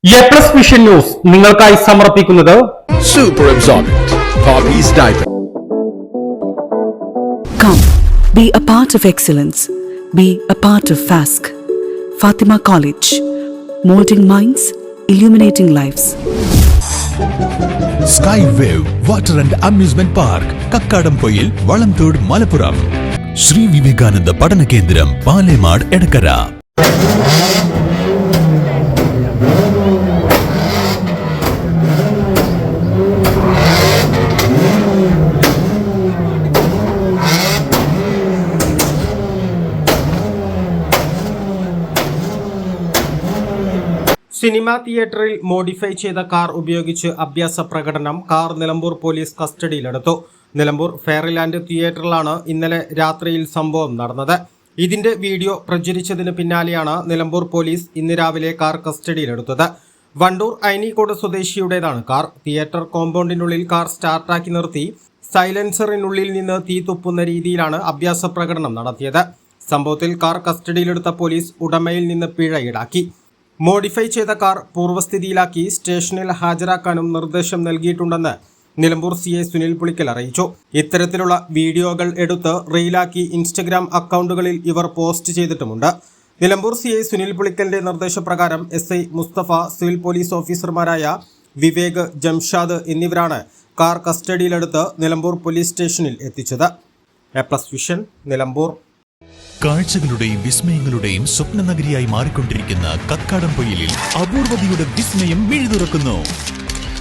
A+ vision news നിങ്ങൾക്കായി സമർപ്പിക്കുന്നത് Super Absorbent Poppy's Diaper. Come, be a part of excellence. Be a part of FASC. Fatima College. Molding minds, illuminating lives. Skywave Water and Amusement Park, Kakkadampoyil, Valamthood, Malappuram. Sri Vivekananda Padana Kendram, Palemad, Edakara. Cinema തിയേറ്ററിൽ modify ചെയ്ത car ഉപയോഗിച്ച് അഭ്യാസ പ്രകടനം. Car Nilambur police കസ്റ്റഡിയിലെടുത്തു. Nilambur Fairland തിയേറ്ററിലാണ് ഇന്നലെ രാത്രിയിൽ സംഭവം നടന്നത്. ഇതിന്റെ വീഡിയോ പ്രചരിച്ചതിന് പിന്നാലെയാണ് നിലമ്പൂർ പോലീസ് ഇന്ന് രാവിലെ കാർ കസ്റ്റഡിയിലെടുത്തത്. Wandoor Ainikode സ്വദേശിയുടേതാണ് car. Theatre കോമ്പൗണ്ടിനുള്ളിൽ car സ്റ്റാർട്ടാക്കി നിർത്തി സൈലൻസറിനുള്ളിൽ നിന്ന് തീ തുപ്പുന്ന രീതിയിലാണ് അഭ്യാസ പ്രകടനം നടത്തിയത്. സംഭവത്തിൽ കാർ കസ്റ്റഡിയിലെടുത്ത പോലീസ് ഉടമയിൽ നിന്ന് പിഴ ഈടാക്കി. മോഡിഫൈ ചെയ്ത കാർ പൂർവ്വസ്ഥിതിയിലാക്കി സ്റ്റേഷനിൽ ഹാജരാക്കാനും നിർദ്ദേശം നൽകിയിട്ടുണ്ടെന്ന് നിലമ്പൂർ CI സുനിൽ പുളിക്കൽ അറിയിച്ചു. ഇത്തരത്തിലുള്ള വീഡിയോകൾ എടുത്ത് റീലാക്കി ഇൻസ്റ്റഗ്രാം അക്കൗണ്ടുകളിൽ ഇവർ പോസ്റ്റ് ചെയ്തിട്ടുമുണ്ട്. നിലമ്പൂർ CI സുനിൽ പുളിക്കലിന്റെ നിർദ്ദേശപ്രകാരം SI മുസ്തഫ, സിവിൽ പോലീസ് ഓഫീസർമാരായ വിവേക്, ജംഷാദ് എന്നിവരാണ് കാർ കസ്റ്റഡിയിലെടുത്ത് നിലമ്പൂർ പോലീസ് സ്റ്റേഷനിൽ എത്തിച്ചത്. A+ vision, Nilambur. കാഴ്ചകളുടെയും വിസ്മയങ്ങളുടെയും സ്വപ്നനഗരിയായി മാറിക്കൊണ്ടിരിക്കുന്ന കക്കാടംപൊയിലിൽ അപൂർവതയുടെ വിസ്മയം മിഴിതുറക്കുന്നു.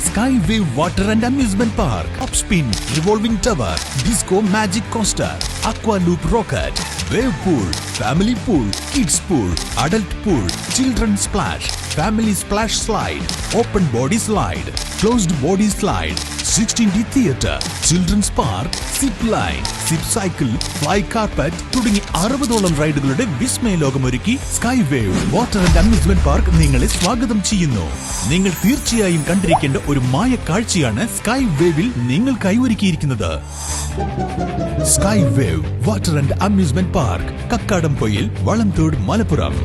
Skywave Water and Amusement Park, Upspin, Revolving Tower, Disco Magic Coaster, Aqua Loop Rocket, Wave Pool, Family Pool, Kids Pool, Adult Pool, Children Splash, Family Splash Slide, Open Body Slide, Closed Body Slide, 16D Theatre, Children's Park, Zip Line, Zip Cycle, Fly Carpet തുടങ്ങി 60ഓളം റൈഡുകളുടെ വിസ്മയ ലോകമൊരുക്കി Skywave water and amusement park നിങ്ങളെ സ്വാഗതം ചെയ്യുന്നു. നിങ്ങൾ തീർച്ചയായും കണ്ടിരിക്കേണ്ട ഒരു മായ കാഴ്ചയാണ് സ്കൈവേവിൽ നിങ്ങൾക്കായി ഒരുക്കിയിരിക്കുന്നത്. Skywave water and amusement park, Kakkadampoyil, Valamthode, Malappuram.